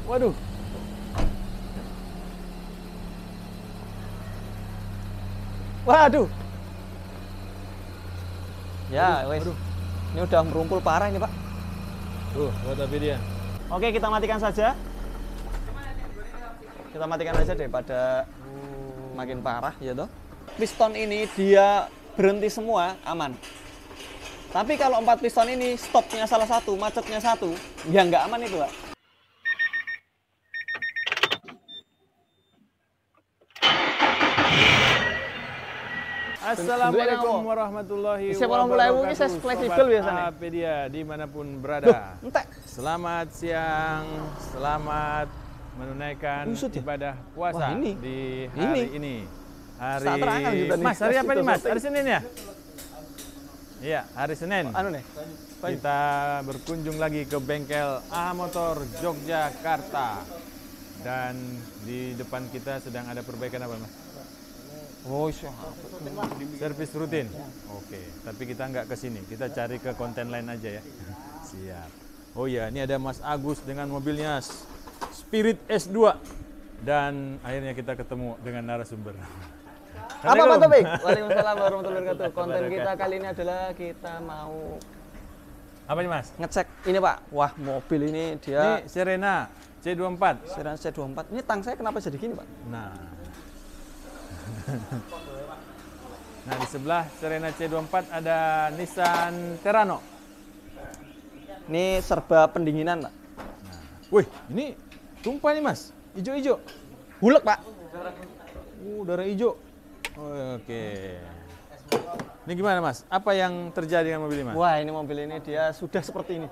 Waduh. Waduh. Ya, wes. Waduh. Ini udah merumpul parah ini, Pak. Tuh, buat tapi dia. Oke, kita matikan saja. Kita matikan aja daripada makin parah, ya toh. Piston ini dia berhenti semua, aman. Tapi kalau 4 piston ini stopnya salah satu, macetnya satu, ya nggak aman itu, Pak. Assalamualaikum warahmatullahi Bisa mulai ini saya fleksibel biasanya. Apedia dimanapun berada. Entek. Selamat siang, selamat menunaikan ibadah puasa di hari ini. Hari Mas, hari apa nih Mas? Hari Senin ya? Iya, hari Senin. Anu nih. Kita berkunjung lagi ke bengkel AHA Motor Yogyakarta. Dan di depan kita sedang ada perbaikan apa Mas? Oh, siap. Servis rutin. Oke, tapi kita nggak ke sini. Kita cari ke konten lain aja ya. Siap. Oh ya, ini ada Mas Agus dengan mobilnya Spirit S2. Dan akhirnya kita ketemu dengan narasumber. Apa Pak Topik? Waalaikumsalam warahmatullahi wabarakatuh. Konten kita kali ini adalah kita mau apa nih Mas? ngecek ini Pak. Wah, mobil ini dia Ini Serena C24. Serena C24. Ini tang saya kenapa jadi gini, Pak? Nah, di sebelah Serena C24 ada Nissan Terrano. Ini serba pendinginan, Pak. Nah, wih, ini tumpah nih Mas, hijau-hijau. Hulek, Pak. Darah hijau. Oke. Ini gimana Mas? Apa yang terjadi dengan mobil ini Mas? Wah, ini mobil ini dia sudah seperti ini.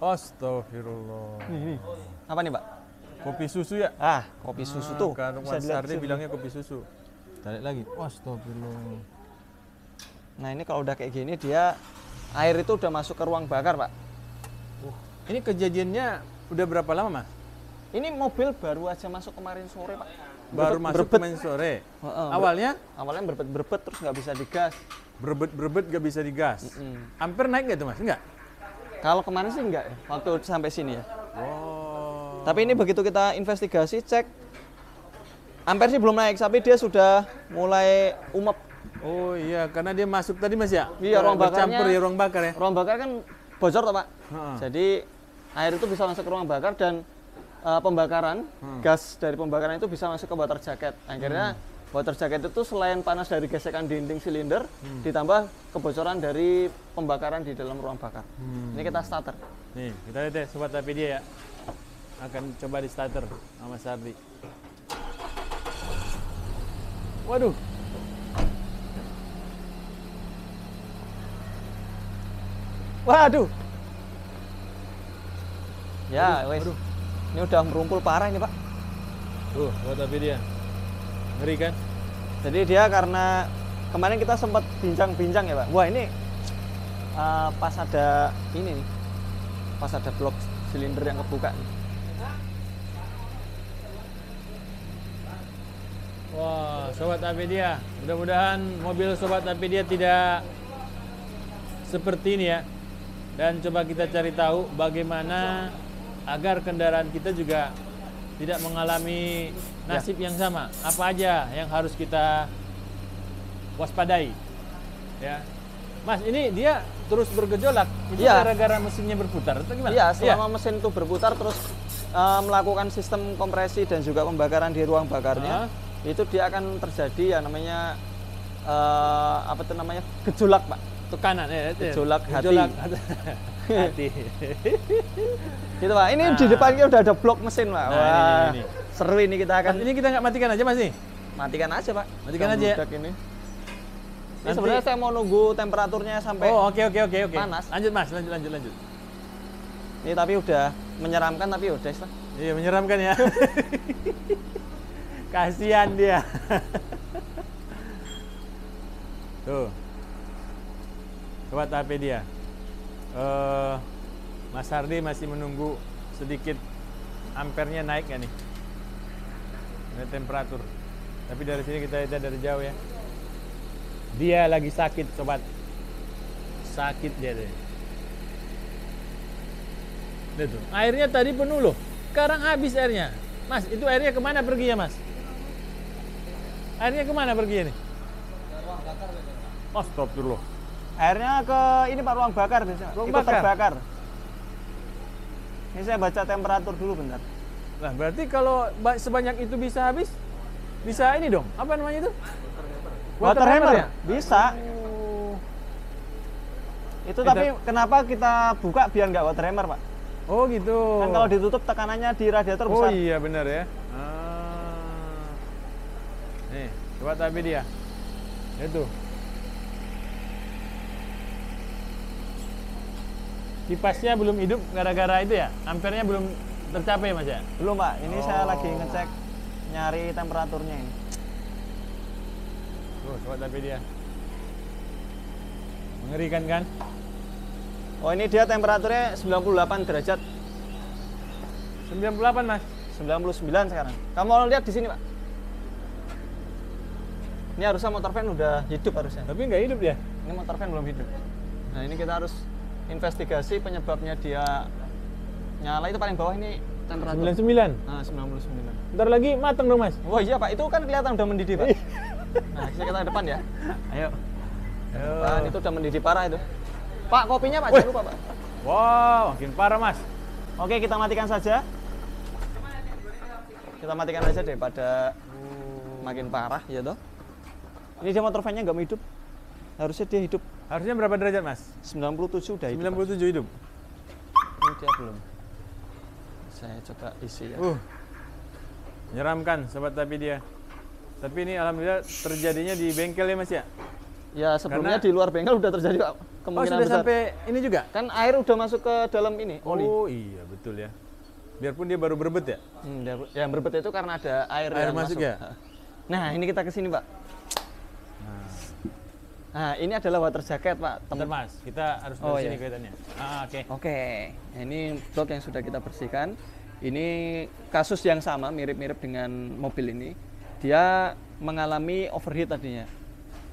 Astagfirullah. Nih. Apa nih, Pak? Kopi susu ya? Ah, kopi susu tuh. Kan Bisa Mas dilihat Ardi sini. bilangnya kopi susu. Tarik lagi. Astagfirullah. Nah, ini kalau udah kayak gini dia air itu udah masuk ke ruang bakar, Pak. Ini kejadiannya udah berapa lama Mas? Ini mobil baru aja masuk kemarin sore, Pak. Baru masuk kemarin sore. Awalnya? Awalnya berbet-berbet terus nggak bisa digas. Berebet-berebet gak bisa digas. Ampere naik nggak tuh Mas? Enggak? Kalau kemarin sih enggak ya, waktu sampai sini ya. Oh. Tapi ini begitu kita investigasi, cek ampere sih belum naik, tapi dia sudah mulai umep. Oh iya, karena dia masuk tadi Mas ya? Iya, ruang bakarnya. Bercampur ya ruang bakar ya? Ruang bakar kan bocor toh, Pak. Heeh. Jadi air itu bisa masuk ke ruang bakar dan pembakaran, gas dari pembakaran itu bisa masuk ke water jacket. Akhirnya water jacket itu selain panas dari gesekan dinding silinder, ditambah kebocoran dari pembakaran di dalam ruang bakar. Ini kita starter. Nih, kita lihat ya Sobat Apedia ya. Akan coba di starter sama Sardi. Waduh. Waduh. Ya, wes. Ini udah merumpul parah ini, Pak. Tuh, Sobat Apedia. Ngeri kan? Jadi dia karena kemarin kita sempat bincang-bincang ya, Pak. Wah, ini pas ada ini nih. Pas ada blok silinder yang kebuka nih. Wah, Sobat Apedia. Mudah-mudahan mobil Sobat Apedia tidak seperti ini ya. Dan coba kita cari tahu bagaimana agar kendaraan kita juga tidak mengalami nasib yang sama. Apa aja yang harus kita waspadai? Ya, Mas, ini dia terus bergejolak. Itu gara-gara mesinnya berputar atau gimana? Iya, selama mesin itu berputar terus melakukan sistem kompresi dan juga pembakaran di ruang bakarnya, itu dia akan terjadi ya namanya apa itu namanya gejolak, Pak. Tekanan ya, gejolak hati. Hati. Gitu, Pak. Ini di depannya udah ada blok mesin, Pak. Nah, wah, ini. seru ini kita akan. Mas, ini kita nggak matikan aja Mas nih? Matikan aja, Pak. Matikan aja ya? Ini. Ini sebenarnya saya mau nunggu temperaturnya sampai oke. panas. Lanjut Mas, lanjut. Ini tapi udah menyeramkan tapi udah lah. Iya, menyeramkan ya. Kasihan dia. Tuh. Sobat Apedia. Mas Hardi masih menunggu sedikit ampernya naik nggak nih? Ini temperatur. Tapi dari sini kita lihat dari jauh ya. Dia lagi sakit, Sobat. Sakit dia deh. Lihat tuh. Airnya tadi penuh loh. sekarang habis airnya. Mas, itu airnya kemana perginya, Mas? Airnya kemana perginya nih? Ruang bakar. Astagfirullah. Airnya ke ini Pak, ruang bakar biasanya. Ruang Ikut bakar? terbakar. Ini saya baca temperatur dulu bentar. Nah, berarti kalau sebanyak itu bisa habis, bisa ini dong. Apa namanya itu? Water hammer ya? Bisa. Oh. Itu tapi kenapa kita buka biar nggak water hammer, Pak? Oh gitu. Kan kalau ditutup tekanannya di radiator Oh besar. iya benar ya. Ah. Nih, coba tapi dia. Itu. Kipasnya belum hidup gara-gara itu ya? Ampernya belum tercapai, Mas ya? Belum, Pak. Ini saya lagi ngecek nyari temperaturnya ini. Tuh, coba tapi dia. Mengerikan kan? Oh, ini dia temperaturnya 98 derajat. 98, Mas. 99 sekarang. Kamu mau lihat di sini, Pak? Ini harusnya motor fan udah hidup harusnya. Tapi nggak hidup dia. Ini motor fan belum hidup. Nah, ini kita harus investigasi penyebabnya dia nyala. Itu paling bawah ini temperatur. 99. Nah, 99. Ntar lagi mateng dong, Mas. Oh iya, Pak. Itu kan kelihatan udah mendidih, Pak. Nah, kita ke depan ya. Ayo. Depan, itu udah mendidih parah itu. Pak, kopinya Pak, jangan lupa, Pak. Wow, makin parah, Mas. Oke, kita matikan saja. Kita matikan aja daripada makin parah, ya toh. Ini dia motor fan-nya nggak mau hidup. Harusnya dia hidup. Harusnya berapa derajat, Mas? 97 udah hidup. 97 hidup. Ini dia belum. Saya coba isi ya. Menyeramkan, sobat tapi dia. Tapi ini alhamdulillah terjadinya di bengkel ya, Mas ya? Ya, sebelumnya di luar bengkel udah terjadi, Pak. Kemungkinan sudah besar. sampai ini juga? Kan air udah masuk ke dalam ini, oli. Oh iya, betul ya. Biarpun dia baru berebet ya? Yang berbet itu karena ada air yang masuk ya? Nah, ini kita ke sini, Pak. Nah, ini adalah water jacket, Pak. Bentar, Mas, kita harus dari sini kelihatannya. Oke. Oke. Nah, ini blok yang sudah kita bersihkan. Ini kasus yang sama, mirip-mirip dengan mobil ini. Dia mengalami overheat tadinya.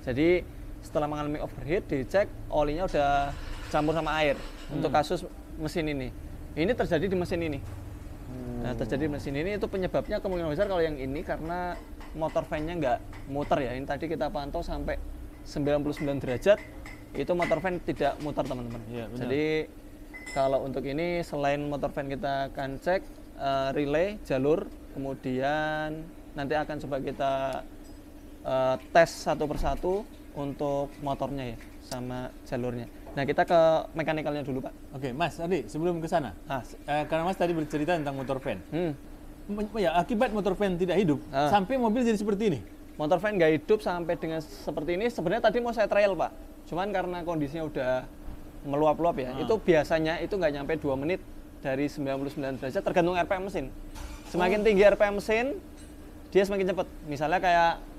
Jadi, setelah mengalami overheat, dicek olinya udah campur sama air untuk kasus mesin ini. Ini terjadi di mesin ini. Nah, terjadi di mesin ini itu penyebabnya kemungkinan besar kalau yang ini karena motor fan-nya nggak muter ya. Ini tadi kita pantau sampai 99 derajat, itu motor fan tidak muter, teman-teman. Ya, jadi kalau untuk ini selain motor fan kita akan cek relay, jalur, kemudian nanti akan coba kita tes satu persatu untuk motornya ya sama jalurnya. Nah, kita ke mekanikalnya dulu, Pak. Oke, Mas, tadi sebelum ke sana, karena Mas tadi bercerita tentang motor fan. Ya, akibat motor fan tidak hidup sampai mobil jadi seperti ini. Motor fan nggak hidup sampai dengan seperti ini. Sebenarnya tadi mau saya trial, Pak. Cuman karena kondisinya udah meluap-luap ya. Itu biasanya itu nggak nyampe 2 menit dari 99 derajat tergantung RPM mesin. Semakin tinggi RPM mesin, dia semakin cepat. Misalnya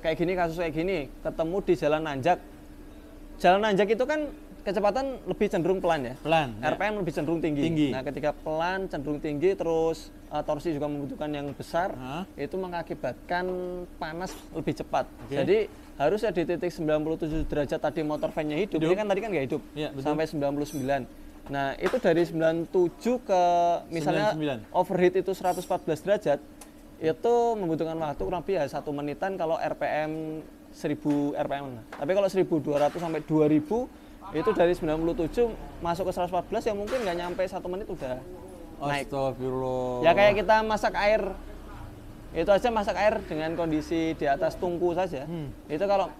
kayak gini, kasus kayak gini, ketemu di jalan nanjak. Jalan nanjak itu kan kecepatan lebih cenderung pelan ya. Pelan. RPM lebih cenderung tinggi. Nah, ketika pelan cenderung tinggi, terus torsi juga membutuhkan yang besar, itu mengakibatkan panas lebih cepat. Jadi harusnya di titik 97 derajat tadi motor fan-nya hidup. Ini kan tadi kan nggak hidup, ya, sampai 99. Nah, itu dari 97 ke misalnya 99. Overheat itu 114 derajat, itu membutuhkan waktu kurang lebih ya 1 menitan kalau RPM 1000 RPM. Tapi kalau 1200 sampai 2000 itu dari 97 masuk ke 114 ya mungkin nggak nyampe 1 menit udah naik. Astagfirullah. Ya kayak kita masak air, itu aja masak air dengan kondisi di atas tungku saja. Itu kalau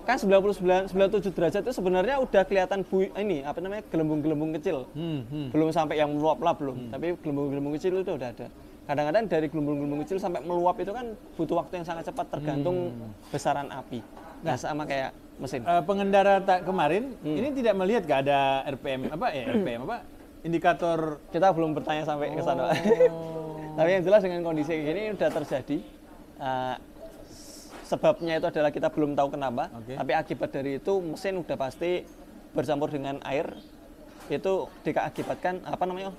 kan 97 derajat itu sebenarnya udah kelihatan ini apa namanya gelembung-gelembung kecil. Belum sampai yang meluap lah belum, tapi gelembung-gelembung kecil itu udah ada. Kadang-kadang dari gelembung-gelembung kecil sampai meluap itu kan butuh waktu yang sangat cepat tergantung besaran api. Nah, sama kayak mesin. Pengendara kemarin ini tidak melihat nggak ada RPM indikator. Kita belum bertanya sampai ke sana. Tapi yang jelas dengan kondisi ini udah terjadi. Sebabnya itu adalah kita belum tahu kenapa. Tapi akibat dari itu mesin udah pasti bercampur dengan air. Itu diakibatkan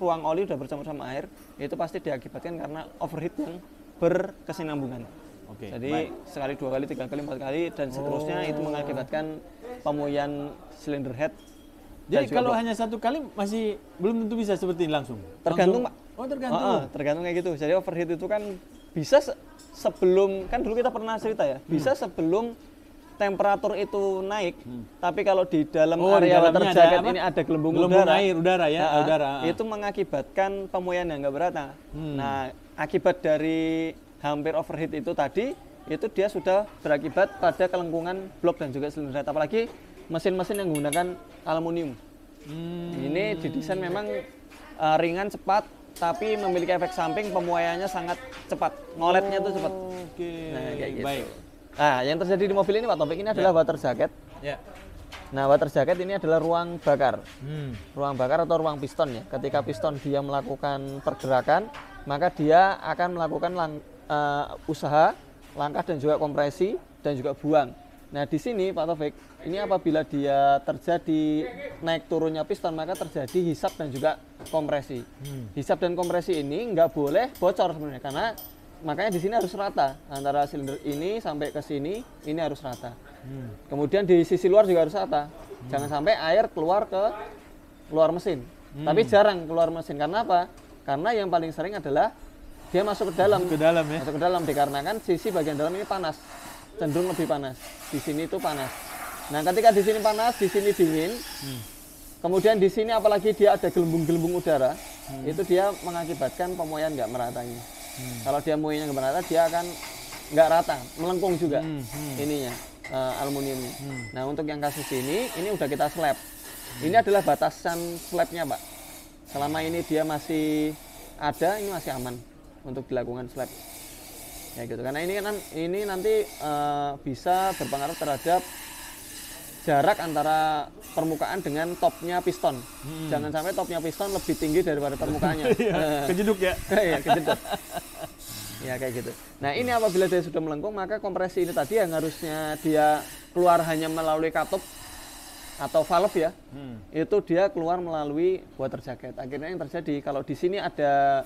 ruang oli udah bercampur sama air. Itu pasti diakibatkan karena overheat yang berkesinambungan. Jadi sekali, 2 kali, 3 kali, 4 kali dan seterusnya itu mengakibatkan pemuian silinder head. Jadi kalau hanya 1 kali masih belum tentu bisa seperti ini langsung. Tergantung, Pak. Oh, tergantung. Tergantung kayak gitu. Jadi overheat itu kan bisa sebelum, kan dulu kita pernah cerita ya, bisa sebelum temperatur itu naik, tapi kalau di dalam area water jacket ini ada gelembung udara ya, udara. Itu mengakibatkan pemuaian yang nggak merata. Nah, akibat dari hampir overheat itu tadi, itu dia sudah berakibat pada kelengkungan blok dan juga silinder. Apalagi mesin-mesin yang menggunakan aluminium. Ini didesain memang ringan, cepat, tapi memiliki efek samping pemuaiannya sangat cepat, ngoletnya itu cepat. Nah, kayak gitu. Baik. Nah, yang terjadi di mobil ini Pak Taufik, ini adalah water jacket. Ya. Nah, water jacket ini adalah ruang bakar. Ruang bakar atau ruang piston ya. Ketika piston dia melakukan pergerakan, maka dia akan melakukan usaha, langkah dan juga kompresi dan juga buang. Nah, di sini Pak Taufik, ini apabila dia terjadi naik turunnya piston, maka terjadi hisap dan juga kompresi. Hisap dan kompresi ini nggak boleh bocor sebenarnya, karena makanya di sini harus rata antara silinder ini sampai ke sini, ini harus rata. Kemudian di sisi luar juga harus rata. Jangan sampai air keluar ke luar mesin. Tapi jarang keluar mesin. Karena apa? Karena yang paling sering adalah dia masuk ke dalam. Masuk ke dalam ya. Masuk ke dalam dikarenakan sisi bagian dalam ini panas. Cenderung lebih panas. Di sini itu panas. Nah, ketika di sini panas, di sini dingin. Kemudian di sini apalagi dia ada gelembung-gelembung udara, itu dia mengakibatkan pemuaian nggak meratanya. Kalau dia muainya nggak merata, dia akan nggak rata, melengkung juga ininya, aluminiumnya. Nah, untuk yang kasus ini udah kita slab. Ini adalah batasan slabnya, Pak. Selama ini dia masih ada, ini masih aman untuk dilakukan slab. Ya gitu. Karena ini nanti bisa berpengaruh terhadap jarak antara permukaan dengan topnya piston. Jangan sampai topnya piston lebih tinggi daripada permukaannya. Kejeduk ya. Iya, kejeduk. Ya kayak gitu. Nah, ini apabila dia sudah melengkung, maka kompresi ini tadi yang harusnya dia keluar hanya melalui katup atau valve ya, itu dia keluar melalui water jacket. Akhirnya yang terjadi kalau di sini ada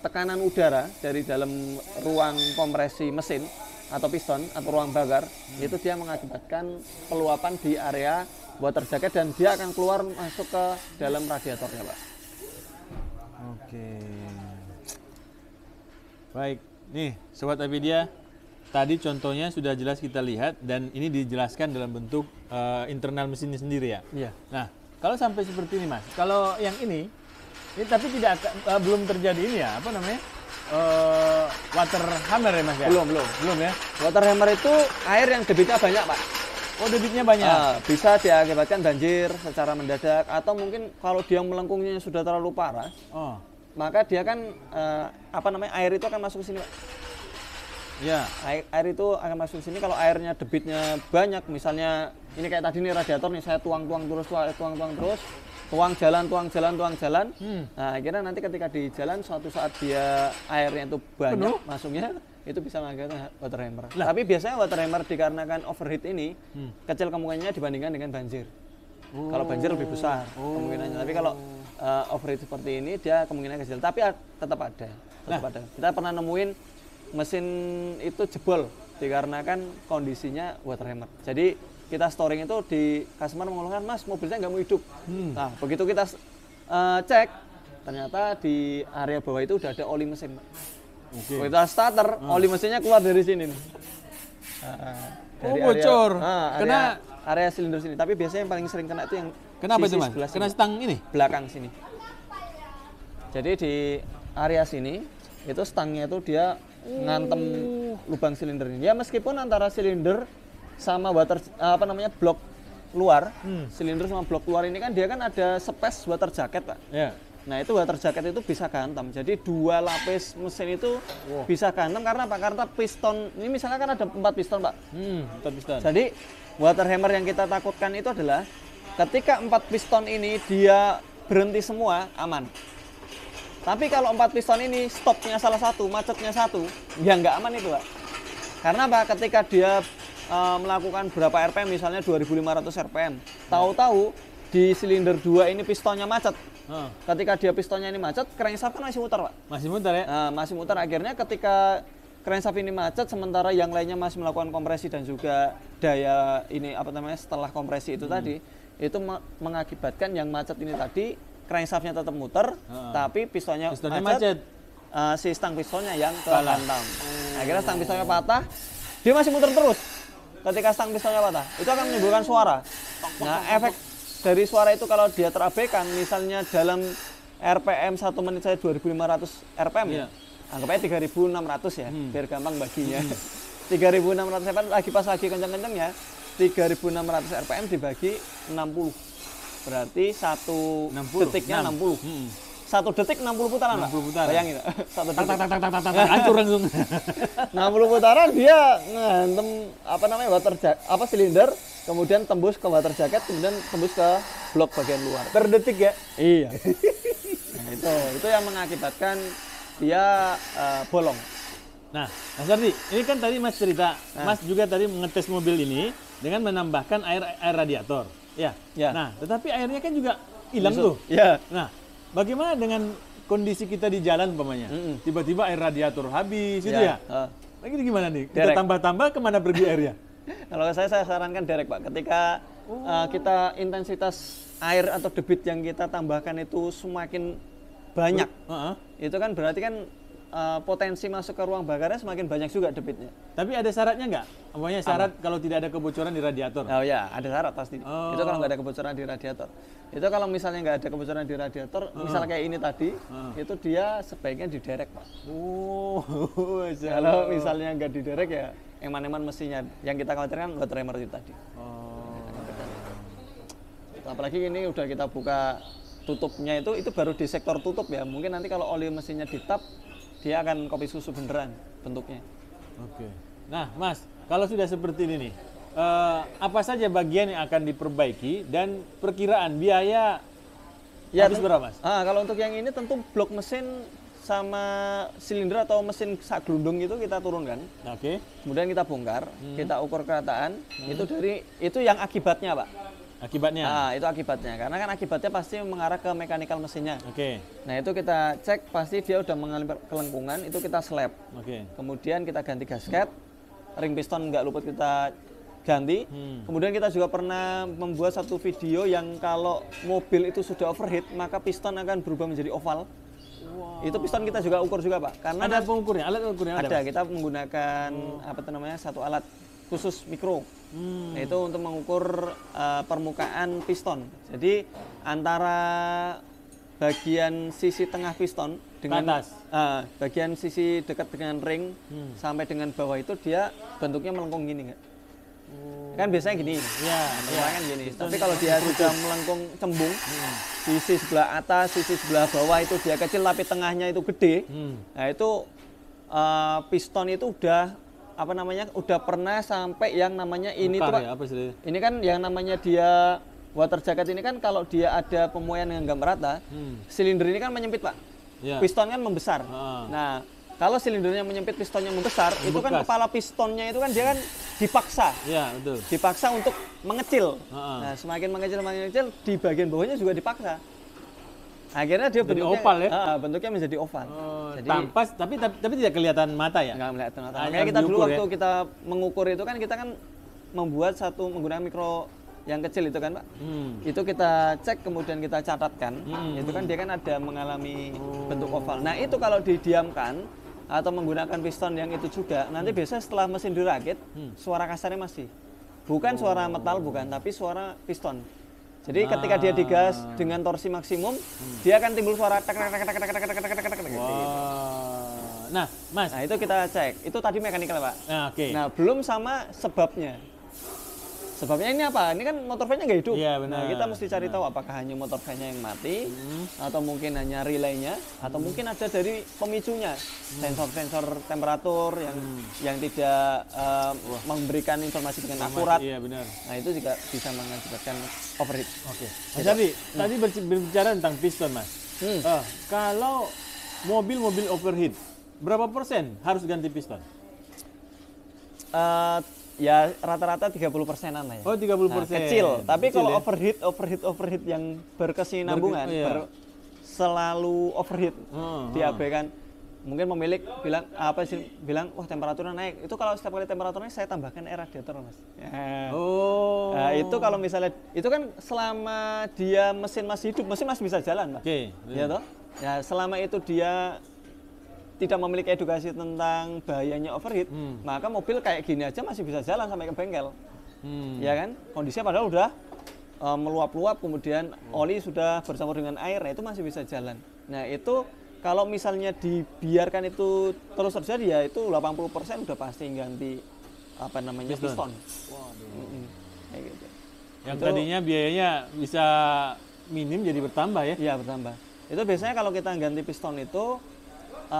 tekanan udara dari dalam ruang kompresi mesin atau piston atau ruang bakar, itu dia mengakibatkan peluapan di area water jacket dan dia akan keluar masuk ke dalam radiatornya, Pak. Oke. Baik, nih Sobat Apedia, tadi contohnya sudah jelas kita lihat dan ini dijelaskan dalam bentuk internal mesinnya sendiri ya. Iya. Nah, kalau sampai seperti ini Mas, kalau yang ini tapi tidak belum terjadi ini ya, apa namanya? Water hammer ya Mas ya? Belum ya. Water hammer itu air yang debitnya banyak, Pak. Oh, debitnya banyak. Bisa diakibatkan banjir secara mendadak atau mungkin kalau dia melengkungnya sudah terlalu parah. Maka dia kan air itu akan masuk ke sini, Pak. Ya, air itu akan masuk ke sini kalau airnya debitnya banyak, misalnya ini kayak tadi nih radiator nih, saya tuang terus, tuang jalan. Nah, akhirnya nanti ketika di jalan suatu saat dia airnya itu banyak masuknya, itu bisa mengakibatkan water hammer. Tapi biasanya water hammer dikarenakan overheat ini kecil kemungkinannya dibandingkan dengan banjir. Kalau banjir lebih besar kemungkinannya. Tapi kalau overheat seperti ini dia kemungkinan kecil, tapi tetap ada. Kita pernah nemuin mesin itu jebol dikarenakan kondisinya water hammer. Jadi kita storing itu di customer mengeluhkan, Mas mobilnya nggak mau hidup. Nah, begitu kita cek, ternyata di area bawah itu udah ada oli mesin, Pak. Begitu kita starter, oli mesinnya keluar dari sini nih. Dari bocor. Kena area silinder sini. Tapi biasanya yang paling sering kena itu yang kenapa itu Mas? Kena stang ini? Belakang sini. Jadi di area sini itu stangnya itu dia ngantem lubang silinder ini. Ya meskipun antara silinder sama blok luar, silinder sama blok luar ini kan dia kan ada space water jacket, Pak. Yeah. Nah, itu water jacket itu bisa kehantam. Jadi 2 lapis mesin itu bisa kehantam karena apa? Karena piston ini misalnya kan ada 4 piston, Pak. 4 piston. Jadi water hammer yang kita takutkan itu adalah ketika 4 piston ini dia berhenti semua, aman. Tapi kalau 4 piston ini stopnya salah satu, macetnya satu, ya nggak aman itu, Pak. Karena apa? Ketika dia melakukan berapa RPM, misalnya 2500 RPM, tahu-tahu di silinder 2 ini pistonnya macet. Ketika dia pistonnya ini macet, crankshaft kan masih muter, Pak. Masih muter ya? Masih muter. Akhirnya ketika crankshaft ini macet, sementara yang lainnya masih melakukan kompresi dan juga daya ini setelah kompresi itu tadi, itu mengakibatkan yang macet ini tadi crankshaftnya tetap muter, tapi pistonnya macet. Si stang pistonnya yang kehantam. Akhirnya stang pistonnya patah, dia masih muter terus. Ketika stang pistonnya patah, itu akan menimbulkan suara. Nah, efek dari suara itu kalau dia terabaikan, misalnya dalam RPM 1 menit saya 2500 RPM ya, anggap aja 3600 ya, biar gampang baginya. 3600 RPM lagi kenceng-kencengnya, 3600 RPM dibagi 60. Berarti 1 detiknya 60. 1 detik 60 putaran, 60 putaran. Bayangin. 1 detik. Hancur langsung. 60 putaran dia ngantem silinder, kemudian tembus ke water jacket, kemudian tembus ke blok bagian luar. Per detik ya? Iya. Nah, itu yang mengakibatkan dia bolong. Nah, Mas Ardi, ini kan tadi Mas cerita, Mas juga tadi mengetes mobil ini dengan menambahkan air radiator. Ya. Nah, tetapi airnya kan juga hilang tuh. Ya. Nah, bagaimana dengan kondisi kita di jalan umpamanya? Tiba-tiba air radiator habis gitu ya? Lagi gimana nih? Kita tambah-tambah kemana pergi airnya? Kalau saya sarankan derek, Pak. Ketika kita intensitas air atau debit yang kita tambahkan itu semakin banyak, itu kan berarti kan potensi masuk ke ruang bakarnya semakin banyak juga debitnya. Tapi ada syaratnya nggak? Umpamanya syarat kalau tidak ada kebocoran di radiator? Oh ya, ada syarat pasti. Itu kalau nggak ada kebocoran di radiator. Itu kalau misalnya nggak ada kebocoran di radiator, misalnya kayak ini tadi, itu dia sebaiknya diderek, Pak. Kalau misalnya nggak diderek ya, eman-eman mesinnya. Yang kita khawatirkan water hammer itu tadi. Apalagi ini udah kita buka tutupnya itu baru di sektor tutup ya. Mungkin nanti kalau oli mesinnya ditap, dia akan kopi susu beneran bentuknya. Oke. Nah, Mas, kalau sudah seperti ini nih, apa saja bagian yang akan diperbaiki dan perkiraan biaya habis berapa, Mas? Kalau untuk yang ini tentu blok mesin sama silinder atau mesin sak gelundung itu kita turunkan. Oke. Kemudian kita bongkar, kita ukur kerataan. Itu yang akibatnya, Pak. Akibatnya? Itu akibatnya. Karena kan akibatnya pasti mengarah ke mekanikal mesinnya. Oke. Nah, itu kita cek pasti dia udah mengalami kelengkungan, itu kita slap. Oke. Kemudian kita ganti gasket, ring piston nggak luput kita ganti. Kemudian kita juga pernah membuat satu video yang kalau mobil itu sudah overheat, maka piston akan berubah menjadi oval. Itu piston kita juga ukur juga, Pak. Karena ada pengukurnya, alat ukurnya ada. Kita menggunakan satu alat khusus mikro. Itu untuk mengukur permukaan piston. Jadi antara bagian sisi tengah piston dengan bagian sisi dekat dengan ring sampai dengan bawah itu dia bentuknya melengkung gini, nggak? Kan biasanya gini. Kan gini. Tapi kalau dia sudah melengkung cembung, sisi sebelah atas, sisi sebelah bawah itu dia kecil tapi tengahnya itu gede. Nah, itu piston itu udah pernah sampai yang namanya ini tuh, Pak. Ini kan yang namanya dia water jacket ini kan kalau dia ada pemuaian yang nggak merata, silinder ini kan menyempit, Pak. Piston kan membesar. Nah, kalau silindernya menyempit, pistonnya membesar, itu kan kepala pistonnya itu kan dia kan dipaksa. Betul. Dipaksa untuk mengecil. Nah, semakin mengecil di bagian bawahnya juga dipaksa. Akhirnya dia bentuknya oval ya? Bentuknya menjadi oval. Jadi tampas tapi tidak kelihatan mata ya? Nggak kelihatan mata. Makanya kita dulu waktu kita mengukur itu kan kita kan membuat menggunakan mikro yang kecil itu kan, Pak. Itu kita cek kemudian kita catatkan. Itu kan dia kan ada mengalami bentuk oval. Nah, itu kalau didiamkan atau menggunakan piston yang itu juga, nanti biasanya setelah mesin dirakit, suara kasarnya masih. Bukan suara metal, tapi suara piston. Jadi ketika dia digas dengan torsi maksimum, dia akan timbul suara tek. Nah, Mas. Nah, itu kita cek. Itu tadi mekanikal, Pak. Nah, belum sama sebabnya. Sebabnya ini apa? Ini kan motor fan-nya nggak hidup. Nah, kita mesti cari tahu apakah hanya motor fan-nya yang mati, atau mungkin hanya relaynya, atau mungkin ada dari pemicunya, sensor-sensor temperatur yang tidak memberikan informasi dengan akurat. Iya, benar. Nah, itu juga bisa mengakibatkan overheat. Mas Ardi, tadi berbicara tentang piston, Mas. Kalau mobil overheat, berapa persen harus ganti piston? Ya rata-rata 30%-an lah ya. 30%. Kecil. Tapi kalau overheat yang berkesinambungan, selalu overheat diabaikan. mungkin pemilik bilang apa sih, bilang wah temperaturnya naik. Itu kalau setiap kali temperaturnya saya tambahkan air radiator, Mas. Ya. Oh. Nah, itu kalau misalnya itu kan selama dia mesin masih hidup, mesin masih bisa jalan, Pak. Oke. Ya toh? Ya selama itu dia tidak memiliki edukasi tentang bahayanya overheat, maka mobil kayak gini aja masih bisa jalan sampai ke bengkel. Ya kan? Kondisinya padahal udah meluap-luap, kemudian oli sudah bercampur dengan air, nah itu masih bisa jalan. Nah, itu kalau misalnya dibiarkan itu terus terjadi, ya itu 80% udah pasti ganti apa namanya piston. Waduh. Kayak gitu. Yang Itu, tadinya biayanya bisa minim jadi bertambah ya? Iya, bertambah. Itu biasanya kalau kita ganti piston itu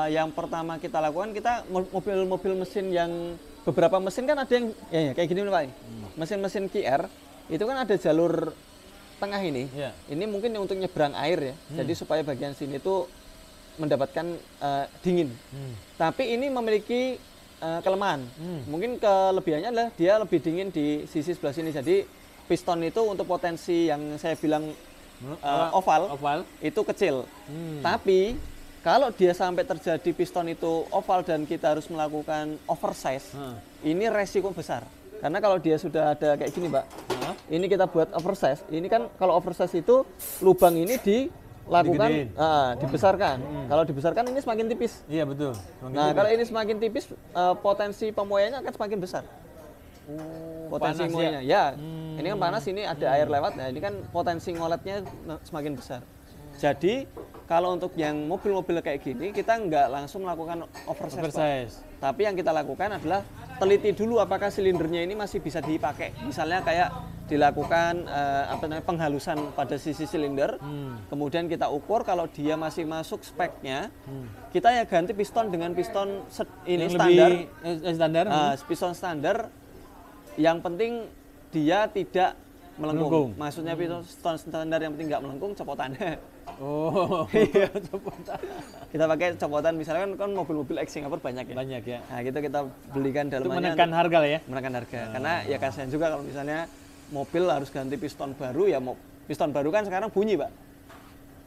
yang pertama kita lakukan, kita mobil-mobil mesin yang beberapa mesin kan ada yang ya kayak gini nih, Pak. Mesin-mesin QR itu kan ada jalur tengah ini. Yeah. Ini mungkin untuk nyebrang air ya. Jadi supaya bagian sini tuh mendapatkan dingin. Tapi ini memiliki kelemahan. Mungkin kelebihannya adalah dia lebih dingin di sisi sebelah sini. Jadi piston itu untuk potensi yang saya bilang oval itu kecil. Tapi kalau dia sampai terjadi piston itu oval dan kita harus melakukan oversize, ini resiko besar. Karena kalau dia sudah ada kayak gini, Pak, ini kita buat oversize. Ini kan kalau oversize itu lubang ini dilakukan, dibesarkan. Kalau dibesarkan ini semakin tipis. Iya betul. Kalau ini semakin tipis, potensi pemuaiannya akan semakin besar. Potensi ngoletnya, ya. Ini kan panas, ini ada air lewat. Nah, ini kan potensi ngoletnya semakin besar. Jadi kalau untuk yang mobil-mobil kayak gini, kita nggak langsung melakukan oversize. Tapi yang kita lakukan adalah teliti dulu apakah silindernya ini masih bisa dipakai. Misalnya kayak dilakukan penghalusan pada sisi silinder, kemudian kita ukur kalau dia masih masuk speknya, kita ya ganti piston dengan piston ini standar, piston standar. Yang penting dia tidak melengkung. Maksudnya piston standar yang penting nggak melengkung, copotannya. Oh, iya, copotan. Kita pakai copotan, misalnya kan mobil-mobil ex Singapura banyak ya. Banyak ya. Nah, gitu kita belikan dalamannya. Itu menekan harga lah ya. Menekan harga. Karena ya kasihan juga kalau misalnya mobil harus ganti piston baru, ya piston baru kan sekarang bunyi, Pak.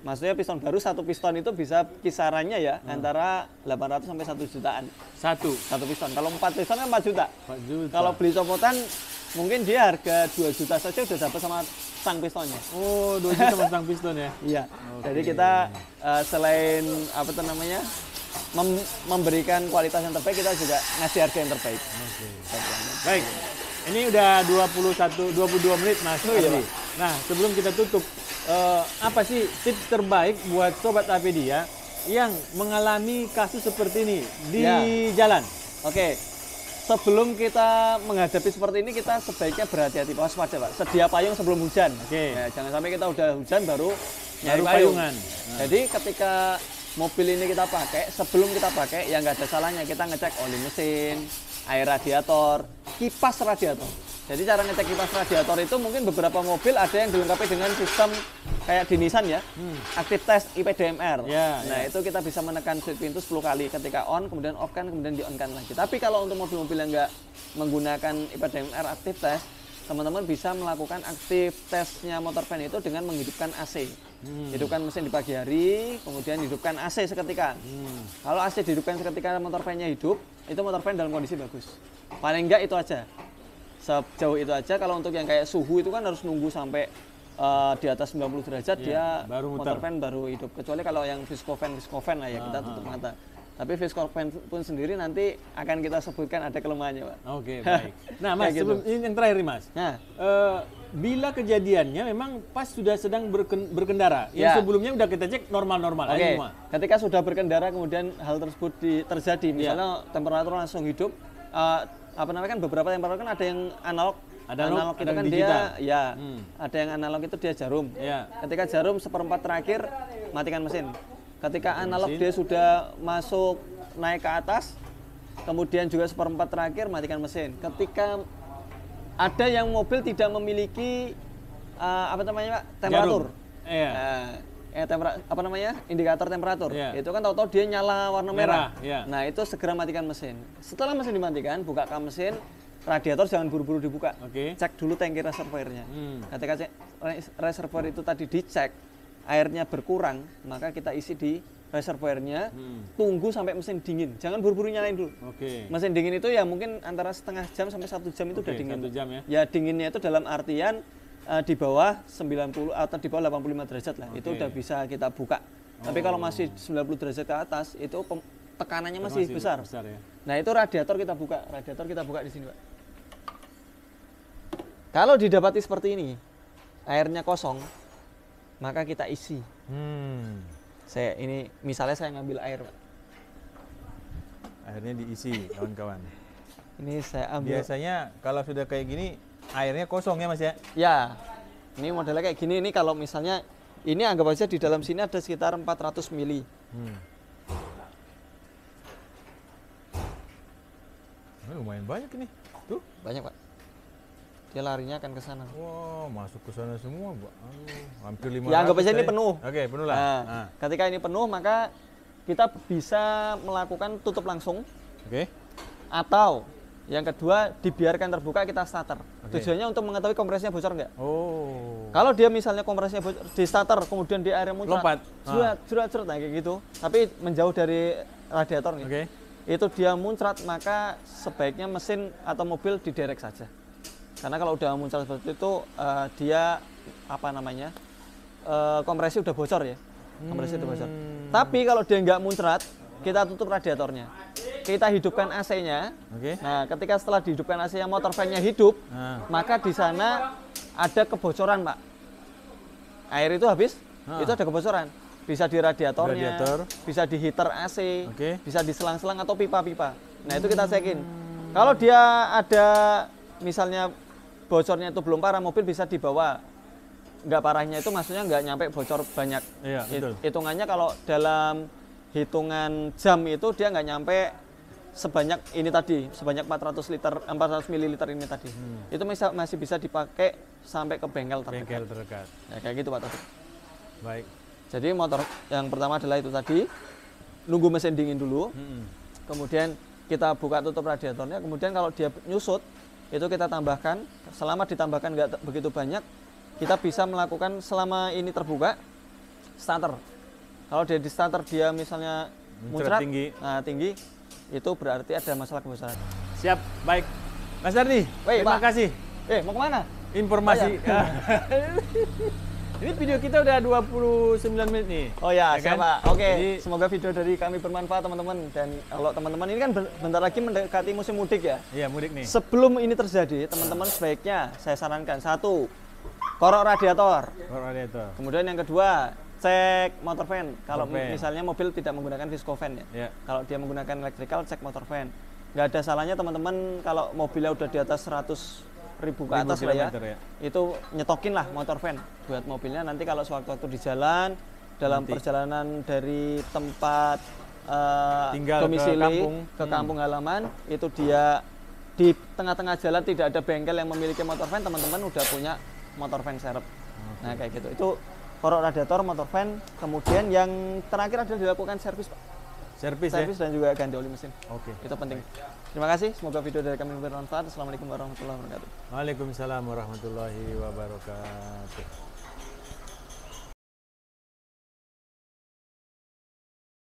Maksudnya piston baru, satu piston itu bisa kisarannya ya antara 800 sampai 1 jutaan. Satu piston. Kalau 4 piston kan 4 juta. 4 juta. Kalau beli copotan mungkin dia harga 2 juta saja udah dapat sama stang pistonnya. Oh, 2 juta sama stang piston ya? Iya. Jadi kita selain memberikan kualitas yang terbaik, kita juga ngasih harga yang terbaik. Baik. Ini udah 22 menit, Mas. Iya, nah, sebelum kita tutup, apa sih tips terbaik buat Sobat Apedia yang mengalami kasus seperti ini di jalan? Oke. Sebelum kita menghadapi seperti ini, kita sebaiknya berhati-hati, waspada, Pak. Sedia payung sebelum hujan. Ya, jangan sampai kita udah hujan baru nyari payungan. Jadi ketika mobil ini kita pakai, sebelum kita pakai, ya nggak ada salahnya kita ngecek oli mesin, air radiator, kipas radiator. Jadi cara ngecek kipas radiator itu mungkin beberapa mobil ada yang dilengkapi dengan sistem kayak di Nissan ya, aktif tes IPDMR. Nah, itu kita bisa menekan switch pintu 10 kali. Ketika on, kemudian off kan, kemudian di on kan lagi. Tapi kalau untuk mobil-mobil yang nggak menggunakan IPDMR aktif tes, teman-teman bisa melakukan aktif tesnya motor fan itu dengan menghidupkan AC. Hidupkan mesin di pagi hari, kemudian hidupkan AC seketika. Kalau AC dihidupkan seketika motor fan-nya hidup, itu motor fan dalam kondisi bagus. Paling enggak itu aja. Sejauh itu aja. Kalau untuk yang kayak suhu itu kan harus nunggu sampai di atas 90 derajat dia motor fan baru hidup. Kecuali kalau yang viscofan lah ya, kita tutup mata. Tapi viscofan pun sendiri nanti akan kita sebutkan ada kelemahannya, Pak. Oke, baik. Nah, Mas, sebelum ini yang terakhir nih, Mas. Nah, bila kejadiannya memang pas sudah sedang berkendara, yang sebelumnya udah kita cek normal-normal aja semua. Ketika sudah berkendara kemudian hal tersebut terjadi, misalnya temperatur langsung hidup, kan beberapa temperatur kan ada yang analog. Analog itu kan digital. Ada yang analog itu dia jarum. Ketika jarum 1/4 terakhir, matikan mesin. Ketika analog dia sudah masuk naik ke atas, kemudian juga 1/4 terakhir, matikan mesin. Ketika ada yang mobil tidak memiliki temperatur, indikator temperatur, itu kan tahu-tahu dia nyala warna merah. Nah, itu segera matikan mesin. Setelah mesin dimatikan, buka kam mesin. Radiator jangan buru-buru dibuka. Cek dulu tangki reservoirnya. Ketika reservoir itu tadi dicek, airnya berkurang, maka kita isi di reservoirnya, tunggu sampai mesin dingin. Jangan buru-buru nyalain dulu. Oke. Mesin dingin itu ya mungkin antara setengah jam sampai 1 jam itu udah dingin. 1 jam ya. Ya dinginnya itu dalam artian di bawah 90 atau di bawah 85 derajat lah. Itu udah bisa kita buka. Tapi kalau masih 90 derajat ke atas itu tekanannya masih besar. Ya. Nah, itu radiator kita buka. Radiator kita buka di sini, Pak. Kalau didapati seperti ini, airnya kosong, maka kita isi. Misalnya saya ngambil air, Pak. Airnya diisi, kawan-kawan. Ini saya ambil. Biasanya kalau sudah kayak gini, airnya kosong ya, Mas ya? Ya, ini modelnya kayak gini. Ini kalau misalnya, ini anggap aja di dalam sini ada sekitar 400 mili. Lumayan banyak ini. Tuh. Banyak, Pak. Dia larinya akan ke sana. Wah, masuk ke sana semua, Pak. Hampir 500. Ya, anggap aja ini penuh. Oke, penuh lah. Nah, ketika ini penuh, maka kita bisa melakukan tutup langsung. Oke. Atau yang kedua, dibiarkan terbuka, kita starter. Tujuannya untuk mengetahui kompresinya bocor enggak. Kalau dia misalnya kompresinya bocor, di starter, kemudian di airnya muncrat, lompat, jurat, nah kayak gitu. Tapi menjauh dari radiatornya. Oke. Itu dia muncrat, maka sebaiknya mesin atau mobil diderek saja. Karena kalau udah muncrat seperti itu, dia kompresi udah bocor ya. Kompresi udah bocor. Tapi kalau dia nggak muncrat, kita tutup radiatornya. Kita hidupkan AC-nya. Nah, ketika setelah dihidupkan AC-nya, motor fan-nya hidup, maka di sana ada kebocoran, Pak. Air itu habis, itu ada kebocoran. Bisa di radiatornya, bisa di heater AC, bisa di selang-selang atau pipa-pipa. Nah, itu kita cekin. Kalau dia ada misalnya bocornya itu belum parah, mobil bisa dibawa. Nggak parahnya itu maksudnya nggak nyampe bocor banyak. Iya, betul. Hitungannya kalau dalam hitungan jam itu dia nggak nyampe sebanyak ini tadi, sebanyak 400 ml ini tadi. Itu masih bisa dipakai sampai ke bengkel terdekat. Ya, kayak gitu, Pak Taufik. Baik. Jadi motor yang pertama adalah itu tadi, nunggu mesin dingin dulu, kemudian kita buka tutup radiatornya, kemudian kalau dia nyusut, itu kita tambahkan, selama ditambahkan nggak begitu banyak, kita bisa melakukan selama ini terbuka, starter. Kalau dia di starter dia misalnya muncrat, tinggi, itu berarti ada masalah kebocoran. Siap, baik. Mas Ardi, terima kasih. Mau kemana? Informasi. Ini video kita udah 29 menit nih. Oh ya, kan? Pak. Oke, semoga video dari kami bermanfaat, teman-teman. Dan kalau teman-teman ini kan bentar lagi mendekati musim mudik ya. Iya, mudik nih. Sebelum ini terjadi, teman-teman sebaiknya saya sarankan, 1, korok radiator. Kemudian yang kedua, cek motor fan. Kalau misalnya mobil tidak menggunakan visco fan ya. Kalau dia menggunakan electrical, cek motor fan. Nggak ada salahnya teman-teman kalau mobilnya udah di atas 100.000 ke atas lah ya, itu nyetokin lah motor van buat mobilnya. Nanti kalau sewaktu-waktu di jalan, dalam perjalanan dari tempat domisili ke kampung halaman, itu dia di tengah-tengah jalan tidak ada bengkel yang memiliki motor van, teman-teman udah punya motor van serep. Nah kayak gitu, itu korok radiator, motor van. Kemudian yang terakhir adalah dilakukan servis, Pak. Servis dan juga ganti oli mesin. Itu penting. Terima kasih, semoga video dari kami bermanfaat. Assalamualaikum warahmatullahi wabarakatuh. Waalaikumsalam warahmatullahi wabarakatuh.